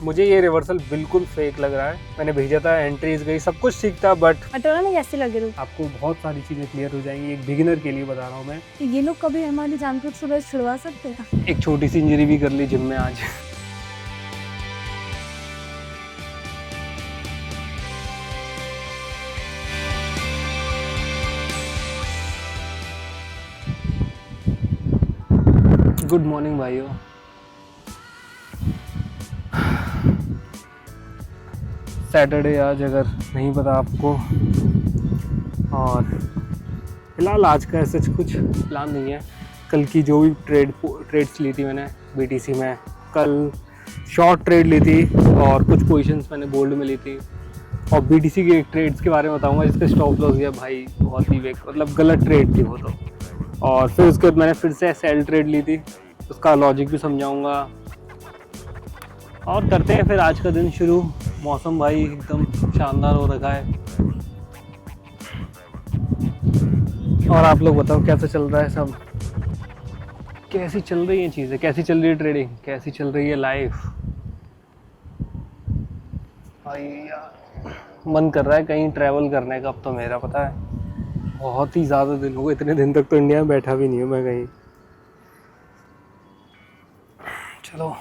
मुझे ये रिवर्सल बिल्कुल फेक लग रहा है। मैंने भेजा था, एंट्रीज गई, सब कुछ ठीक था, बट अटोला में कैसे लगे रुक? आपको बहुत सारी चीज़ें क्लियर हो जाएंगी। एक बिगिनर के लिए बता रहा हूँ मैं। ये लोग कभी हमारी जान को सुबह छुड़वा सकते हैं? एक छोटी सी इंजरी भी कर ली जिम में आज। गुड मॉर्निंग भाइयों। सैटरडे आज, अगर नहीं पता आपको, और फिलहाल आज का ऐसा कुछ प्लान नहीं है। कल की जो भी ट्रेड्स ली थी मैंने बीटीसी में, कल शॉर्ट ट्रेड ली थी और कुछ पोजीशंस मैंने गोल्ड में ली थी। और बीटीसी के ट्रेड्स के बारे में बताऊंगा जिसका स्टॉप लॉस गया भाई, बहुत ही मतलब गलत ट्रेड थी वो तो। और फिर उसके बाद मैंने फिर से सेल ट्रेड ली थी, उसका लॉजिक भी समझाऊंगा। और करते हैं फिर आज का दिन शुरू। मौसम भाई एकदम शानदार हो रखा है। और आप लोग बताओ कैसा चल रहा है सब, कैसी चल रही हैं चीज़ें, कैसी चल रही है ट्रेडिंग, कैसी चल रही है लाइफ। भाई यार मन कर रहा है कहीं ट्रैवल करने का। अब तो मेरा पता है बहुत ही ज़्यादा दिन हो गए, इतने दिन तक तो इंडिया में बैठा भी नहीं हूँ मैं कहीं। चलो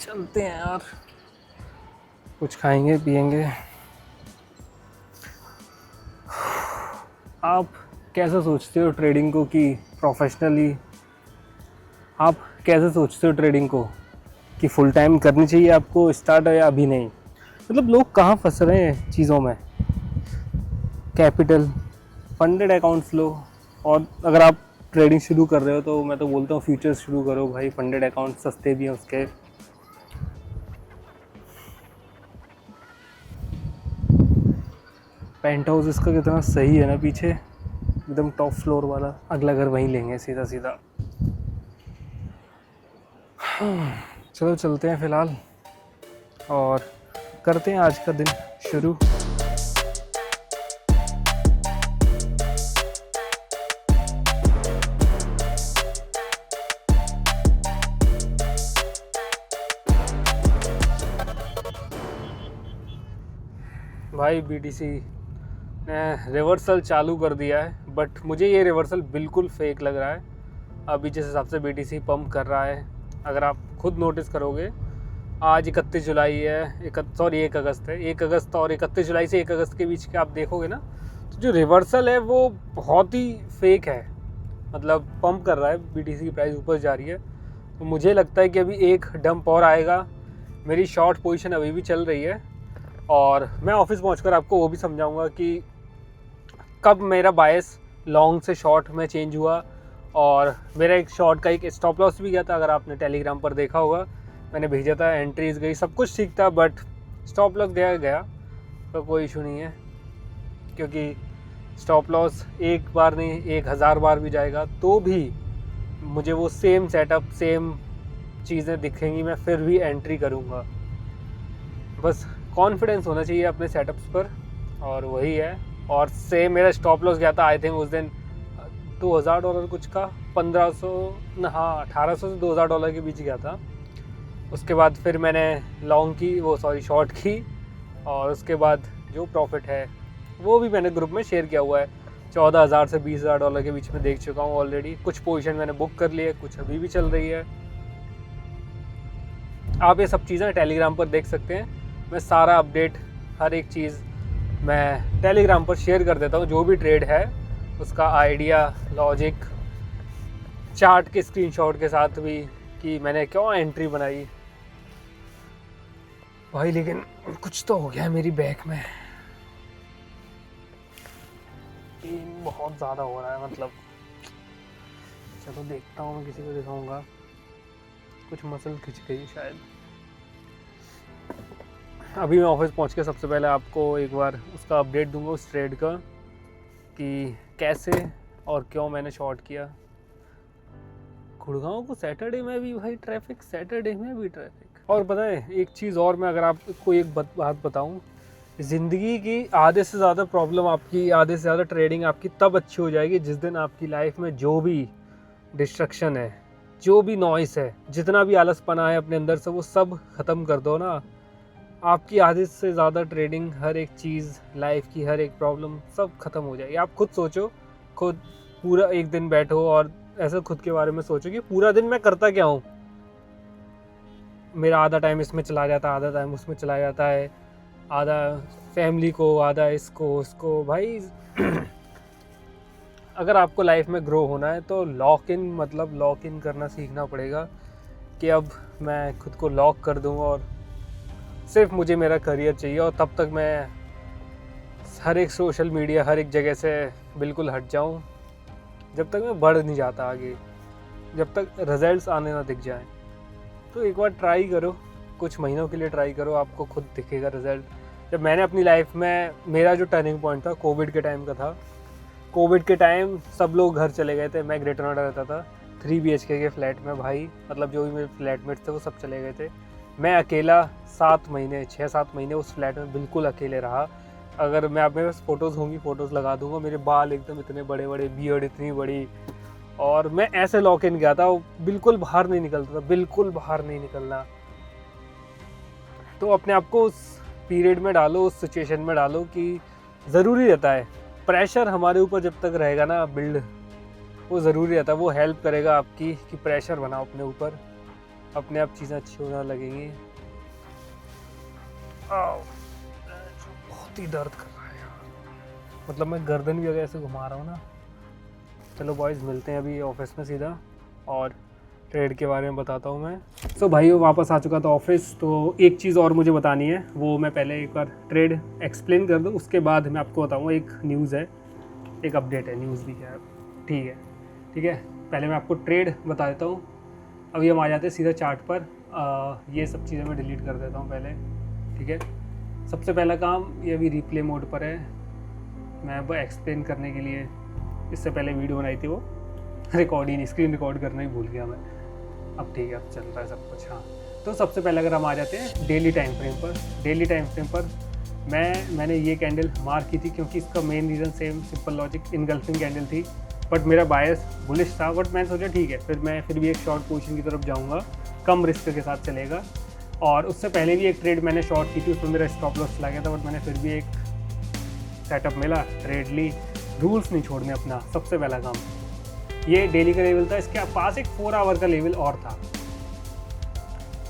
चलते हैं यार, कुछ खाएंगे पिएंगे। आप कैसे सोचते हो ट्रेडिंग को कि प्रोफेशनली, आप कैसे सोचते हो ट्रेडिंग को कि फुल टाइम करनी चाहिए आपको स्टार्ट, या अभी नहीं? मतलब लोग कहाँ फंस रहे हैं चीज़ों में। कैपिटल, फंडेड अकाउंट्स लो, और अगर आप ट्रेडिंग शुरू कर रहे हो तो मैं तो बोलता हूँ फ्यूचर्स शुरू करो भाई। फंडेड अकाउंट सस्ते भी हैं उसके। पेंट हाउस इसका कितना सही है ना, पीछे एकदम टॉप फ्लोर वाला। अगला घर वहीं लेंगे सीधा सीधा। चलो चलते हैं फिलहाल और करते हैं आज का दिन शुरू। भाई बीटीसी ने रिवर्सल चालू कर दिया है, बट मुझे ये रिवर्सल बिल्कुल फेक लग रहा है। अभी जिस हिसाब से बीटीसी पंप कर रहा है, अगर आप खुद नोटिस करोगे, आज 31 जुलाई है, 1 अगस्त है। 1 अगस्त और 31 जुलाई से 1 अगस्त के बीच के आप देखोगे ना, तो जो रिवर्सल है वो बहुत ही फेक है। मतलब पंप कर रहा है, बीटीसी की प्राइस ऊपर जा रही है। तो मुझे लगता है कि अभी एक डंप और आएगा। मेरी शॉर्ट पोजीशन अभी भी चल रही है, और मैं ऑफिस पहुंचकर आपको वो भी समझाऊंगा कि कब मेरा बायस लॉन्ग से शॉर्ट में चेंज हुआ। और मेरा एक शॉर्ट का एक स्टॉप लॉस भी गया था, अगर आपने टेलीग्राम पर देखा होगा, मैंने भेजा था, एंट्रीज गई, सब कुछ ठीक था, बट स्टॉप लॉस गया तो कोई इशू नहीं है। क्योंकि स्टॉप लॉस एक बार नहीं 1000 बार भी जाएगा तो भी मुझे वो सेम सेटअप, सेम चीज़ें दिखेंगी, मैं फिर भी एंट्री करूँगा। बस कॉन्फिडेंस होना चाहिए अपने सेटअप्स पर, और वही है। और सेम मेरा स्टॉप लॉस गया था आई थिंक उस दिन $2000 कुछ का, 1500 हाँ 1800 से $2000 के बीच गया था। उसके बाद फिर मैंने लॉन्ग की, शॉर्ट की, और उसके बाद जो प्रॉफिट है वो भी मैंने ग्रुप में शेयर किया हुआ है। 14,000 से $20,000 के बीच में देख चुका हूँ ऑलरेडी। कुछ पोजीशन मैंने बुक कर ली है, कुछ अभी भी चल रही है। आप ये सब चीज़ें टेलीग्राम पर देख सकते हैं। मैं सारा अपडेट, हर एक चीज़ मैं टेलीग्राम पर शेयर कर देता हूँ। जो भी ट्रेड है उसका आइडिया, लॉजिक, चार्ट के स्क्रीनशॉट के साथ भी, कि मैंने क्यों एंट्री बनाई भाई। लेकिन कुछ तो हो गया है मेरी बैक में, पेन बहुत ज़्यादा हो रहा है। मतलब चलो देखता हूँ, मैं किसी को दिखाऊंगा। कुछ मसल खिंच गई शायद। अभी मैं ऑफिस पहुँच के सबसे पहले आपको एक बार उसका अपडेट दूंगा, उस ट्रेड का, कि कैसे और क्यों मैंने शॉर्ट किया। गुड़गांव को सैटरडे में भी भाई ट्रैफिक, सैटरडे में भी ट्रैफिक। और पता है एक चीज़ और, मैं अगर आपको एक बात बताऊं, ज़िंदगी की आधे से ज़्यादा प्रॉब्लम आपकी, आधे से ज़्यादा ट्रेडिंग आपकी तब अच्छी हो जाएगी जिस दिन आपकी लाइफ में जो भी डिस्ट्रक्शन है जो भी नॉइस है, जितना भी आलसपना है अपने अंदर से, वो सब ख़त्म कर दो ना, आपकी आधे से ज़्यादा ट्रेडिंग, हर एक चीज़, लाइफ की हर एक प्रॉब्लम सब ख़त्म हो जाएगी। आप खुद सोचो, खुद पूरा एक दिन बैठो और ऐसे खुद के बारे में सोचो कि पूरा दिन मैं करता क्या हूँ। मेरा आधा टाइम इसमें चला जाता है, आधा टाइम उसमें चला जाता है, आधा फैमिली को, आधा इसको उसको। भाई अगर आपको लाइफ में ग्रो होना है तो लॉक इन करना सीखना पड़ेगा कि अब मैं खुद को लॉक कर दूँ और सिर्फ मुझे मेरा करियर चाहिए। और तब तक मैं हर एक सोशल मीडिया, हर एक जगह से बिल्कुल हट जाऊँ, जब तक मैं बढ़ नहीं जाता आगे, जब तक रिजल्ट्स आने ना दिख जाएं। तो एक बार ट्राई करो, कुछ महीनों के लिए ट्राई करो, आपको खुद दिखेगा रिज़ल्ट। जब मैंने अपनी लाइफ में, मेरा जो टर्निंग पॉइंट था कोविड के टाइम का था। कोविड के टाइम सब लोग घर चले गए थे, मैं ग्रेटर नोएडा रहता था 3 BHK के फ्लैट में। भाई मतलब जो भी मेरे फ्लैटमेट्स थे वो सब चले गए थे, मैं अकेला 6-7 महीने उस फ्लैट में बिल्कुल अकेले रहा। अगर मैं, आप मेरे पास फ़ोटोज़ होंगी, फ़ोटोज़ लगा दूंगा, मेरे बाल एकदम इतने बड़े बड़े, बियर्ड इतनी बड़ी, और मैं ऐसे लॉक इन गया था, बिल्कुल बाहर नहीं निकलता था, बिल्कुल बाहर नहीं निकलना। तो अपने आप को उस पीरियड में डालो, उस सिचुएशन में डालो कि ज़रूरी रहता है प्रेशर हमारे ऊपर जब तक रहेगा ना बिल्ड, वो ज़रूरी रहता है, वो हेल्प करेगा आपकी कि प्रेशर बनाओ अपने ऊपर, अपने आप चीज़ें अच्छी होने लगेंगी। बहुत ही दर्द कर रहा है यार, मतलब मैं गर्दन भी अगर ऐसे घुमा रहा हूँ ना। चलो बॉयज़, मिलते हैं अभी ऑफिस में सीधा और ट्रेड के बारे में बताता हूँ मैं। सो भाई वो वापस आ चुका था ऑफिस, तो एक चीज़ और मुझे बतानी है, वो मैं पहले एक बार ट्रेड एक्सप्लेन कर दूँ, उसके बाद मैं आपको बताऊँगा। एक न्यूज़ है, एक अपडेट है, न्यूज़ भी क्या है, ठीक है। पहले मैं आपको ट्रेड बता देता हूँ। अभी हम आ जाते हैं सीधा चार्ट पर। ये सब चीज़ें मैं डिलीट कर देता हूँ पहले, ठीक है। सबसे पहला काम, ये अभी रिप्ले मोड पर है। मैं अब एक्सप्लेन करने के लिए इससे पहले वीडियो बनाई थी, वो रिकॉर्ड ही नहीं, स्क्रीन रिकॉर्ड करना ही भूल गया मैं। अब ठीक है, अब चल रहा है सब कुछ। हाँ, तो सबसे पहले अगर हम आ जाते हैं डेली टाइम फ्रेम पर। डेली टाइम फ्रेम पर मैंने ये कैंडल मार्क की थी, क्योंकि इसका main reason same simple logic, engulfing candle थी, बट मेरा बायस बुलिश था। बट मैंने सोचा ठीक है, फिर भी एक शॉर्ट पोजीशन की तरफ जाऊँगा, कम रिस्क के साथ चलेगा। और उससे पहले भी एक ट्रेड मैंने शॉर्ट की थी, उसमें मेरा स्टॉप लॉस चला गया था, बट मैंने फिर भी एक सेटअप मिला, ट्रेड ली। रूल्स नहीं छोड़ने अपना, सबसे पहला काम। ये डेली का लेवल था, इसके पास एक 4 आवर का लेवल और था।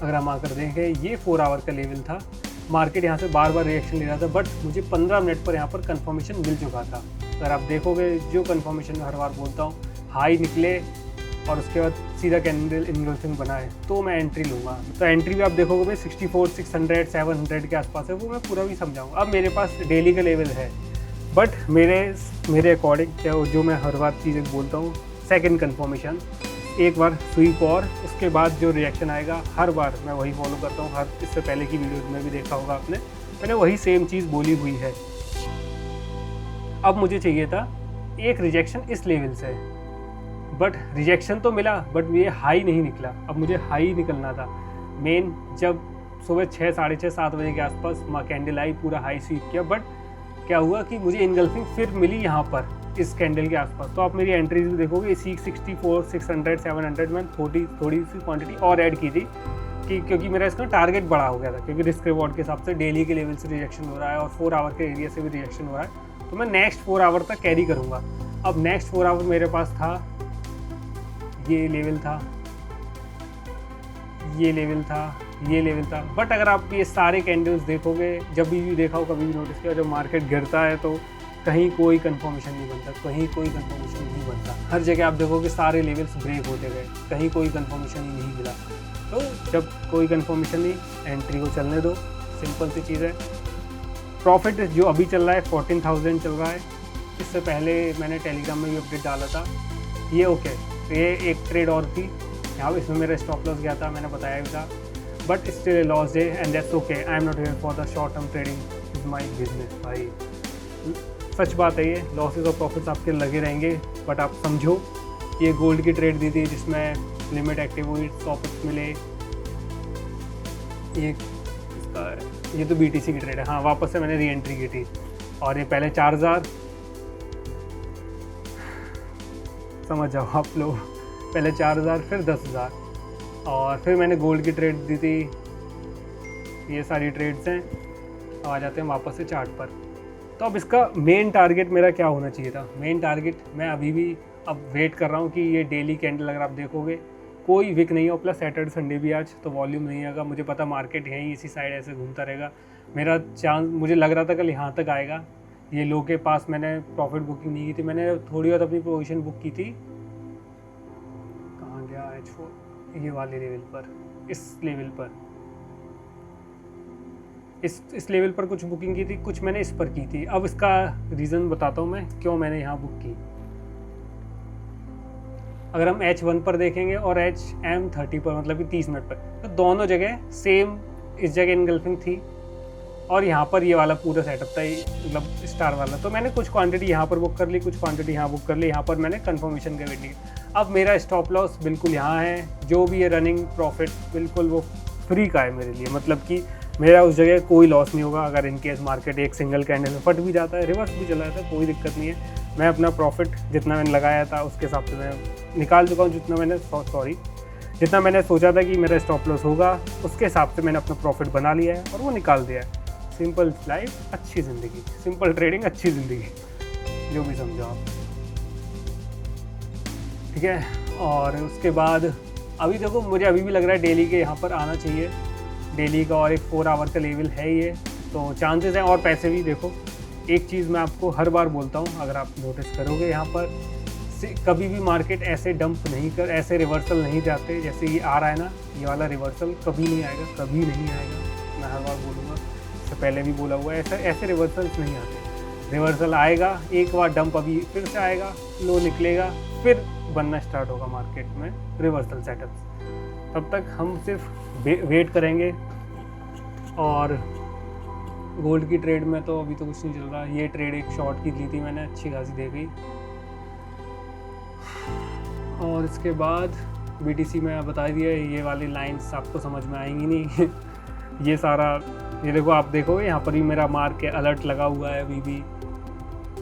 अगर हम आकर देखें, ये 4 आवर का लेवल था। मार्केट यहाँ से बार बार रिएक्शन ले रहा था, बट मुझे 15 मिनट पर यहाँ पर कंफर्मेशन मिल चुका था। अगर आप देखोगे, जो कंफर्मेशन मैं हर बार बोलता हूँ, हाई निकले और उसके बाद सीधा कैंडल इनगल्फिंग बनाए तो मैं एंट्री लूँगा। तो एंट्री भी आप देखोगे मैं 64, 600, 700 के आसपास है, वो मैं पूरा भी समझाऊँगा। अब मेरे पास डेली का लेवल है, बट मेरे अकॉर्डिंग जो मैं हर बार चीज़ें बोलता हूँ, सेकंड कंफर्मेशन, एक बार स्वीप और उसके बाद जो रिएक्शन आएगा, हर बार मैं वही फॉलो करता हूँ। इससे पहले की वीडियोज़ में भी देखा होगा आपने, मैंने वही सेम चीज़ बोली हुई है। अब मुझे चाहिए था एक रिजेक्शन इस लेवल से, बट रिजेक्शन तो मिला, बट ये हाई नहीं निकला। अब मुझे हाई निकलना था मेन, जब सुबह 6, साढ़े 6, 7 बजे के आसपास कैंडल आई, पूरा हाई स्वीप किया, बट क्या हुआ कि मुझे इनगल्फिंग फिर मिली यहाँ पर इस कैंडल के आसपास। तो आप मेरी एंट्रीज भी देखोगे, 64, 600, 700 में थोड़ी सी क्वांटिटी और ऐड की थी, कि क्योंकि मेरा इसका टारगेट बड़ा हो गया था, क्योंकि रिस्क रिवॉर्ड के हिसाब से डेली के लेवल से रिजेक्शन हो रहा है और 4 आवर के एरिया से भी रिजेक्शन हो रहा है, तो मैं नेक्स्ट 4 आवर तक कैरी करूँगा। अब नेक्स्ट 4 आवर मेरे पास था, ये लेवल था, ये लेवल था, ये लेवल था। बट अगर आप ये सारे कैंडल्स देखोगे, जब भी देखा हो, कभी भी नोटिस किया, जब मार्केट गिरता है तो कहीं कोई कंफर्मेशन नहीं बनता, कहीं कोई कंफर्मेशन नहीं बनता। हर जगह आप देखोगे सारे लेवल्स ब्रेक होते गए, कहीं कोई कंफर्मेशन ही नहीं मिला। तो जब कोई कंफर्मेशन नहीं, एंट्री को चलने दो, सिंपल सी चीज़ है। प्रॉफिट जो अभी चल रहा है 14,000 चल रहा है। इससे पहले मैंने टेलीग्राम में भी अपडेट डाला था, ये ओके। तो ये एक ट्रेड और थी यहाँ, इसमें मेरा स्टॉप लॉस गया था, मैंने बताया भी था, but still loss day and that's okay. I am not here for the short term trading, is my business. भाई सच बात है, ये लॉसेस और प्रॉफिट्स आपके लगे रहेंगे, बट आप समझो ये गोल्ड की ट्रेड दी थी जिसमें लिमिट एक्टिव हुई, प्रॉफिट्स मिले। ये तो BTC की ट्रेड है। हाँ, वापस से मैंने री एंट्री की थी, और ये पहले 4000, समझ जाओ आप लोग, पहले 4000 फिर 10,000, और फिर मैंने गोल्ड की ट्रेड दी थी। ये सारी ट्रेड्स हैं। अब आ जाते हैं वापस से चार्ट पर। तो अब इसका मेन टारगेट मेरा क्या होना चाहिए था? मेन टारगेट मैं अभी भी अब वेट कर रहा हूँ कि ये डेली कैंडल अगर आप देखोगे कोई विक नहीं हो, प्लस सैटरडे संडे भी आज, तो वॉल्यूम नहीं आएगा। मुझे पता मार्केट यहीं इसी साइड ऐसे घूमता रहेगा। मेरा चांस, मुझे लग रहा था कल यहाँ तक आएगा। ये लो के पास मैंने प्रॉफिट बुकिंग नहीं की थी, मैंने थोड़ी बहुत अपनी पोजीशन बुक की थी। कहाँ गया H4? ये वाले लेवल पर, इस लेवल पर, इस लेवल पर कुछ बुकिंग की थी, कुछ मैंने इस पर की थी। अब इसका रीज़न बताता हूँ मैं क्यों मैंने यहाँ बुक की। अगर हम H1 पर देखेंगे और HM30 पर, मतलब कि 30 मिनट पर, तो दोनों जगह सेम, इस जगह इनगल्फिंग थी और यहाँ पर ये वाला पूरा सेटअप था, मतलब स्टार वाला। तो मैंने कुछ क्वांटिटी यहाँ पर बुक कर ली, कुछ क्वांटिटी यहाँ बुक कर ली। यहाँ पर मैंने कंफर्मेशन का वेट नहीं किया। अब मेरा स्टॉप लॉस बिल्कुल यहाँ है। जो भी है रनिंग प्रॉफिट बिल्कुल वो फ्री का है मेरे लिए, मतलब कि मेरा उस जगह कोई लॉस नहीं होगा। अगर इनकेस मार्केट एक सिंगल कैंडल में फट भी जाता है, रिवर्स भी चला जाता है, कोई दिक्कत नहीं है। मैं अपना प्रॉफिट जितना मैंने लगाया था उसके हिसाब से मैं निकाल चुका हूँ। जितना मैंने सोचा था कि मेरा स्टॉप लॉस होगा, उसके हिसाब से मैंने अपना प्रॉफिट बना लिया है और वो निकाल दिया है। सिंपल लाइफ अच्छी ज़िंदगी, सिंपल ट्रेडिंग अच्छी ज़िंदगी, जो भी समझो आप, ठीक है। और उसके बाद अभी देखो, मुझे अभी भी लग रहा है डेली के यहाँ पर आना चाहिए। डेली का और एक 4 आवर का लेवल है ये, तो चांसेस हैं। और पैसे भी देखो, एक चीज़ मैं आपको हर बार बोलता हूँ, अगर आप नोटिस करोगे यहाँ पर कभी भी मार्केट ऐसे डंप नहीं कर, ऐसे रिवर्सल नहीं जाते जैसे ये आ रहा है ना। ये वाला रिवर्सल कभी नहीं आएगा, कभी नहीं आएगा। मैं हर बार बोलूँगा, इससे पहले भी बोला हुआ है, ऐसे रिवर्सल्स नहीं आते। रिवर्सल आएगा, एक बार डंप, अभी फिर से आएगा, लो निकलेगा, फिर बनना स्टार्ट होगा मार्केट में रिवर्सल सेटअप्स। तब तक हम सिर्फ वेट करेंगे। और गोल्ड की ट्रेड में तो अभी तो कुछ नहीं चल रहा। ये ट्रेड एक शॉर्ट की ली थी मैंने, अच्छी खासी दे गई। और इसके बाद BTC में बता दिया, ये वाली लाइंस आपको समझ में आएंगी नहीं। ये सारा, ये देखो, आप देखोगे यहाँ पर भी मेरा मार्क अलर्ट लगा हुआ है। अभी भी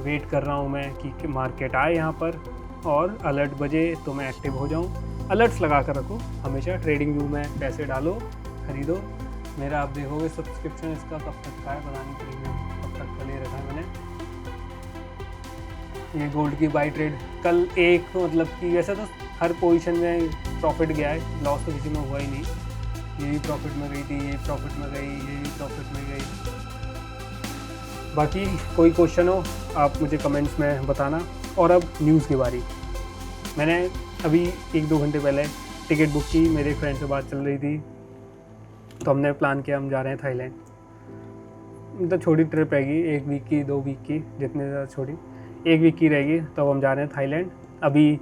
वेट कर रहा हूँ मैं कि मार्केट आए यहाँ पर और अलर्ट बजे तो मैं एक्टिव हो जाऊँ। अलर्ट्स लगा कर रखो हमेशा। ट्रेडिंग व्यू में पैसे डालो, खरीदो। मेरा आप देखोगे सब्सक्रिप्शन इसका कब तक का है पता नहीं, प्रीमियम कब तक का ले रखा है मैंने। ये गोल्ड की बाई ट्रेड कल एक, मतलब कि वैसे तो हर पोजीशन में प्रॉफिट गया है, लॉस तो किसी में हुआ ही नहीं। ये भी प्रॉफिट में गई थी, ये प्रॉफिट में गई, ये भी प्रॉफिट में गई। बाकी कोई क्वेश्चन हो आप मुझे कमेंट्स में बताना। और अब न्यूज़ की बारी। मैंने अभी 1-2 घंटे पहले टिकट बुक की, मेरे फ्रेंड से बात चल रही थी, तो हमने प्लान किया हम जा रहे हैं थाईलैंड। मतलब छोटी ट्रिप रहेगी, 1 वीक की, 2 वीक की, जितने ज़्यादा छोटी, 1 वीक की रहेगी। तो हम जा रहे हैं थाईलैंड। अभी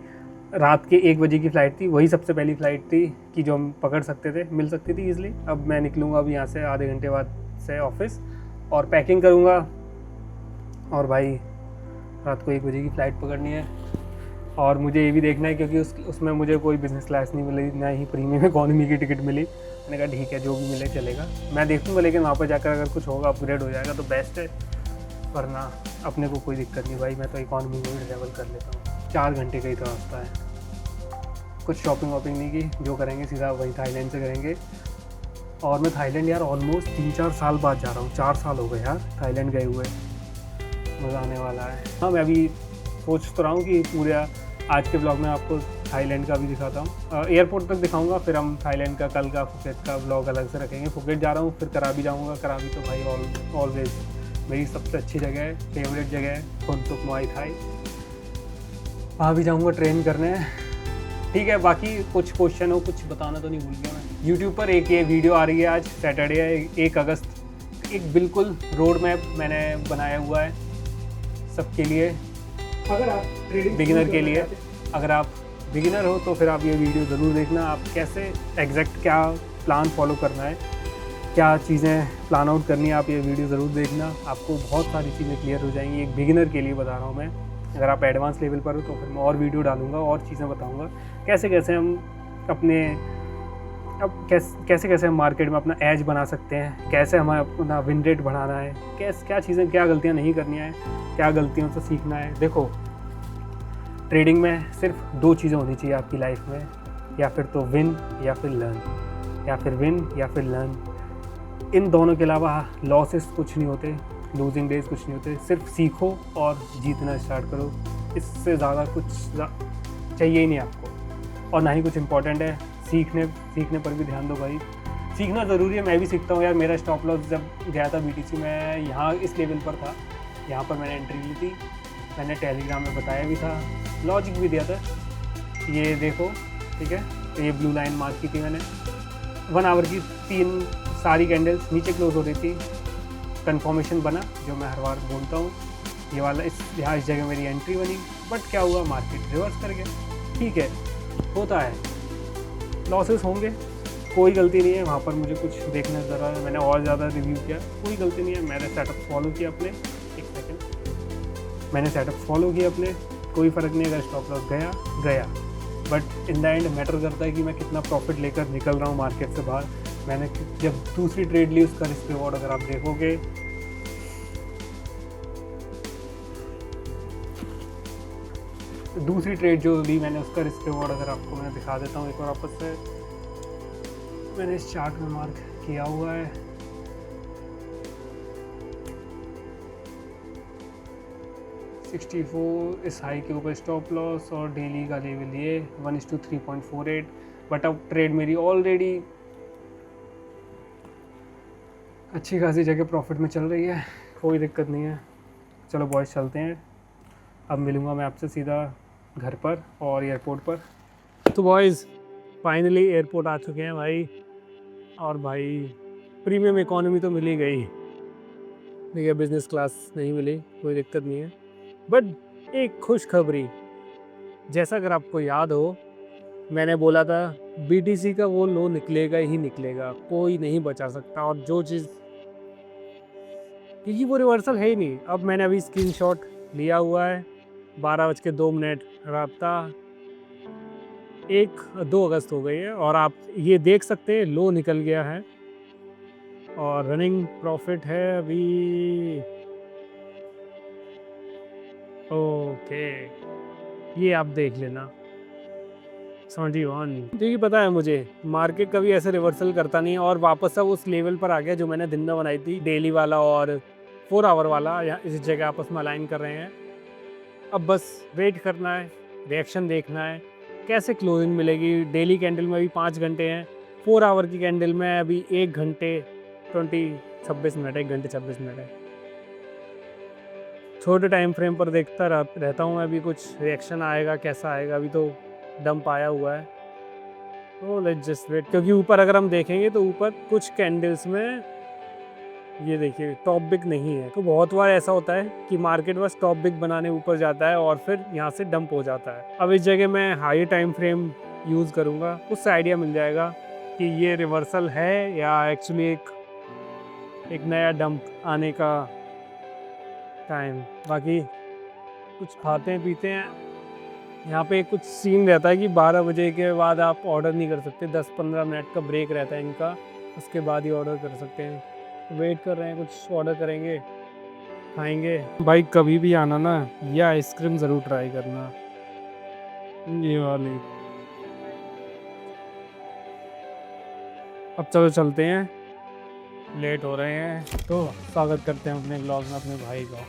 रात के 1 बजे की फ़्लाइट थी, वही सबसे पहली फ़्लाइट थी कि जो हम पकड़ सकते थे, मिल सकती थी ईज़िली। अब मैं निकलूँगा अभी यहाँ से आधे घंटे बाद से ऑफिस, और पैकिंग करूँगा। और भाई रात को 1 बजे की फ़्लाइट पकड़नी है। और मुझे ये भी देखना है, क्योंकि उसमें मुझे कोई बिज़नेस क्लास नहीं मिली, ना ही प्रीमियम इकॉनमी की टिकट मिली। मैंने कहा ठीक है, जो भी मिले चलेगा, मैं देखूँगा। लेकिन वहाँ पर जाकर अगर कुछ होगा, अपग्रेड हो जाएगा तो बेस्ट है, वरना अपने को कोई दिक्कत नहीं भाई। मैं तो इकॉनमी में ही ट्रैवल कर लेता हूँ। 4 घंटे का ही तो रास्ता है। कुछ शॉपिंग वॉपिंग नहीं की, जो करेंगे सीधा वही थाईलैंड से करेंगे। और मैं थाईलैंड यार ऑलमोस्ट 3-4 साल बाद जा रहा हूँ। 4 साल हो गए यार थाईलैंड गए हुए, मज़ा आने वाला है। हाँ, मैं अभी सोच तो रहा हूँ कि पूरा आज के ब्लॉग में आपको थाईलैंड का भी दिखाता हूँ। एयरपोर्ट तक दिखाऊंगा, फिर हम थाईलैंड का, कल का फुकेट का ब्लॉग अलग से रखेंगे। फुकेट जा रहा हूँ, फिर कराबी जाऊँगा। कराबी तो भाई ऑलवेज मेरी सबसे अच्छी जगह है, फेवरेट जगह है, खुनसुक मुआई थाई। वहाँ भी जाऊँगा ट्रेन करने, ठीक है। बाकी कुछ क्वेश्चन हो, कुछ बताना तो नहीं भूल गया मैं। यूट्यूब पर एक ये वीडियो आ रही है, आज सैटरडे है 1 अगस्त। एक बिल्कुल रोड मैप मैंने बनाया हुआ है सबके लिए, अगर आप बिगिनर के लिए। अगर आप बिगिनर हो तो फिर आप ये वीडियो ज़रूर देखना। आप कैसे एग्जैक्ट क्या प्लान फॉलो करना है, क्या चीज़ें प्लान आउट करनी है, आप ये वीडियो ज़रूर देखना। आपको बहुत सारी चीज़ें क्लियर हो जाएंगी। एक बिगिनर के लिए बता रहा हूँ मैं। अगर आप एडवांस लेवल पर हो तो फिर मैं और वीडियो डालूँगा, और चीज़ें बताऊँगा कैसे कैसे हम अपने कैसे हम मार्केट में अपना एज बना सकते हैं, कैसे हमें अपना विन रेट बढ़ाना है, क्या चीज़ें, क्या गलतियाँ नहीं करनी है, क्या गलतियों से सीखना है। देखो ट्रेडिंग में सिर्फ दो चीज़ें होनी चाहिए आपकी लाइफ में, या फिर तो विन या फिर लर्न, या फिर विन या फिर लर्न। इन दोनों के अलावा लॉसेस कुछ नहीं होते, लूजिंग डेज कुछ नहीं होते। सिर्फ सीखो और जीतना स्टार्ट करो, इससे ज़्यादा कुछ चाहिए ही नहीं आपको, और ना ही कुछ इम्पोर्टेंट है। सीखने पर भी ध्यान दो भाई, सीखना ज़रूरी है। मैं भी सीखता हूँ यार। मेरा स्टॉप लॉस जब गया था BTC में, यहाँ इस लेवल पर था, यहाँ पर मैंने एंट्री ली थी, मैंने टेलीग्राम में बताया भी था, लॉजिक भी दिया था। ये देखो, ठीक है, तो ये ब्लू लाइन मार्क की थी मैंने। 1 आवर की 3 सारी कैंडल्स नीचे क्लोज हो रही थी, कंफर्मेशन बना जो मैं हर बार बोलता हूँ। ये वाला इस जगह मेरी एंट्री बनी, बट क्या हुआ, मार्केट रिवर्स कर गया। ठीक है, होता है, लॉसेस होंगे, कोई गलती नहीं है। वहाँ पर मुझे कुछ देखना ज़रा, मैंने और ज़्यादा रिव्यू किया, कोई गलती नहीं है। मैंने सेटअप फॉलो किया अपने, एक सेकेंड, मैंने सेटअप फॉलो किया अपने, कोई फ़र्क नहीं अगर स्टॉप लॉस गया। But in the end matter करता है कि मैं कितना प्रॉफिट लेकर निकल रहा हूँ मार्केट से बाहर। मैंने जब दूसरी ट्रेड ली, उसका रिस्क रिवॉर्ड अगर आप देखोगे, दूसरी ट्रेड जो ली मैंने, उसका रिस्क रिवॉर्ड अगर आपको मैं दिखा देता हूँ एक बार वापस से। मैंने इस चार्ट में मार्क किया हुआ है, इस हाई के ऊपर स्टॉप लॉस और डेली का लेवल ये 1:3.48। बट अब ट्रेड मेरी ऑलरेडी अच्छी खासी जगह प्रॉफिट में चल रही है, कोई दिक्कत नहीं है। चलो बॉयज़ चलते हैं, अब मिलूँगा मैं आपसे सीधा घर पर और एयरपोर्ट पर। तो बॉयज़ फाइनली एयरपोर्ट आ चुके हैं भाई, और भाई प्रीमियम इकोनॉमी तो मिल ही गई, देखिए बिज़नेस क्लास नहीं मिली, कोई दिक्कत नहीं है। बट एक खुशखबरी, जैसा अगर आपको याद हो, मैंने बोला था BTC का वो लो निकलेगा ही निकलेगा, कोई नहीं बचा सकता। और जो चीज़, क्योंकि वो रिवर्सल है ही नहीं। अब मैंने अभी स्क्रीनशॉट लिया हुआ है, 12:02 राब्ता 2 अगस्त हो गई है, और आप ये देख सकते हैं लो निकल गया है, और रनिंग प्रॉफिट है अभी, ओके, ये आप देख लेना 71। क्योंकि पता है मुझे मार्केट कभी ऐसे रिवर्सल करता नहीं है, और वापस अब उस लेवल पर आ गया जो मैंने दिन में बनाई थी, डेली वाला और 4 आवर वाला, या इस जगह आपस में अलाइन कर रहे हैं। अब बस वेट करना है, रिएक्शन देखना है, कैसे क्लोजिंग मिलेगी। डेली कैंडल में अभी 5 घंटे हैं, 4 आवर की कैंडल में अभी 1 घंटे 26 मिनट है, 1 घंटे 26 मिनट है। छोटे टाइम फ्रेम पर देखता रहता हूँ मैं, अभी कुछ रिएक्शन आएगा, कैसा आएगा। अभी तो डंप आया हुआ है, तो लेट्स जस्ट वेट। क्योंकि ऊपर अगर हम देखेंगे तो ऊपर कुछ कैंडल्स में ये देखिए टॉप बिग नहीं है, तो बहुत बार ऐसा होता है कि मार्केट बस टॉप बिग बनाने ऊपर जाता है और फिर यहाँ से डंप हो जाता है। अब इस जगह मैं हाई टाइम फ्रेम यूज़ करूँगा, उससे आइडिया मिल जाएगा कि ये रिवर्सल है या एक्चुअली एक नया डंप आने का टाइम। बाकी कुछ खाते हैं पीते हैं। यहाँ पे कुछ सीन रहता है कि 12 बजे के बाद आप ऑर्डर नहीं कर सकते, 10-15 मिनट का ब्रेक रहता है इनका, उसके बाद ही ऑर्डर कर सकते हैं। वेट कर रहे हैं, कुछ ऑर्डर करेंगे, खाएंगे। भाई कभी भी आना ना, ये आइसक्रीम ज़रूर ट्राई करना, ये वाली। अब चलो चलते हैं, लेट हो रहे हैं, तो स्वागत करते हैं अपने ब्लॉग में अपने भाई का।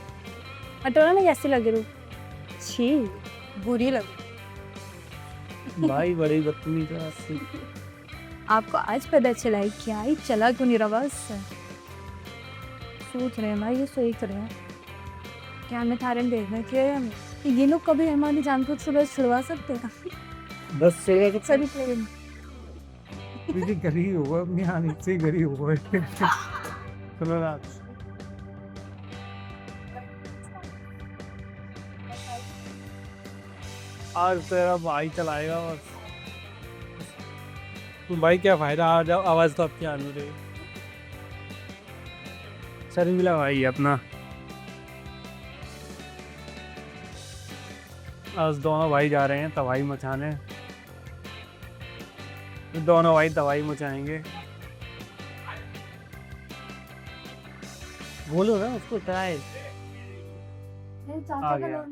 अटोला में कैसी लगी रू? छी, बुरी लगी। भाई बड़ी बदतमीज है। आपको आज पता चला है क्या ही चला क्यों नहीं रहा उससे? सोच रहे हैं भाई, ये सोच रहे हैं क्या मैं थारन देखना कि ये लोग कभी हमारी जान को सुबह छुड़वा सकते हैं? 10 से सभी प्लेन गरीब होगा, अपनी हानि से गरीब होगा। चलो ना, आज तेरा भाई चलाएगा और भाई क्या फायदा, आज आवाज़ तो आपकी आनी रही। शर्मिला भाई अपना, आज दोनों भाई जा रहे हैं तबाही मचाने, दोनों भाई तबाही मचाएंगे। बोलो ना उसको, ट्राई आ गया।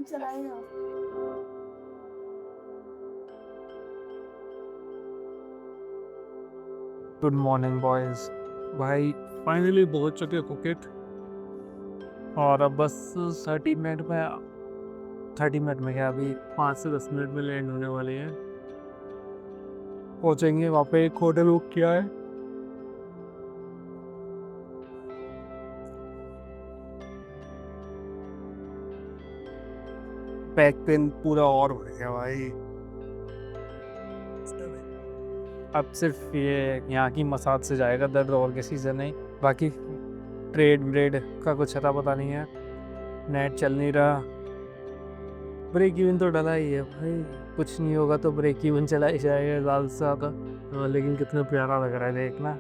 चलाएगा। Good morning boys. भाई फाइनली पहुंच चुके फुकेट और अब बस 30 मिनट में क्या, अभी 5 से 10 मिनट में लैंड होने वाले हैं। पहुंचेंगे, वहाँ पे एक होटल बुक किया है। बैक पेन पूरा और बढ़ गया भाई। अब सिर्फ ये यहाँ की मसाज से जाएगा दर्द, और किसी से नहीं। बाकी ट्रेड ब्रेड का कुछ अता पता नहीं है, नेट चल नहीं रहा। ब्रेक इवन तो डला ही है भाई, कुछ नहीं होगा तो ब्रेक इवन चला ही जाएगा ज़्यादा से ज़्यादा। लेकिन कितना प्यारा लग रहा है देखना।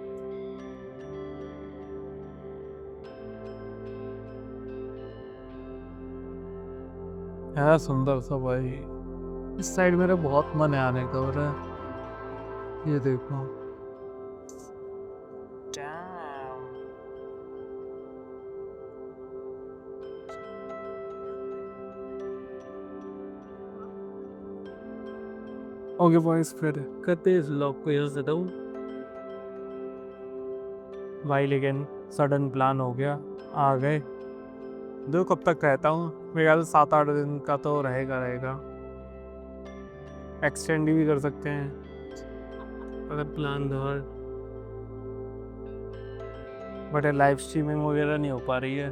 है सुंदर सा भाई। इस साइड मेरा बहुत मन है आने का, और ये देखो। ओके बॉयज, फिर करते हैं इस व्लॉग को यहाँ से डाउन भाई। लेकिन सडन प्लान हो गया, आ गए। दो कब तक रहता हूँ, मेरे ख्याल से 7-8 दिन का तो रहेगा। एक्सटेंड भी कर सकते हैं अगर प्लान हो। बट लाइव स्ट्रीमिंग वगैरह नहीं हो पा रही है,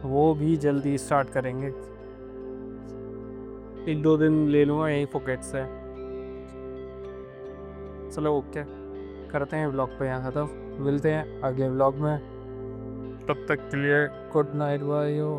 वो भी जल्दी स्टार्ट करेंगे। 1-2 दिन ले लूँगा यहीं फुकेट से। चलो ओके, करते हैं व्लॉग पे यहाँ खत्म। मिलते हैं अगले व्लॉग में, तब तक के लिए गुड नाइट भाइयों।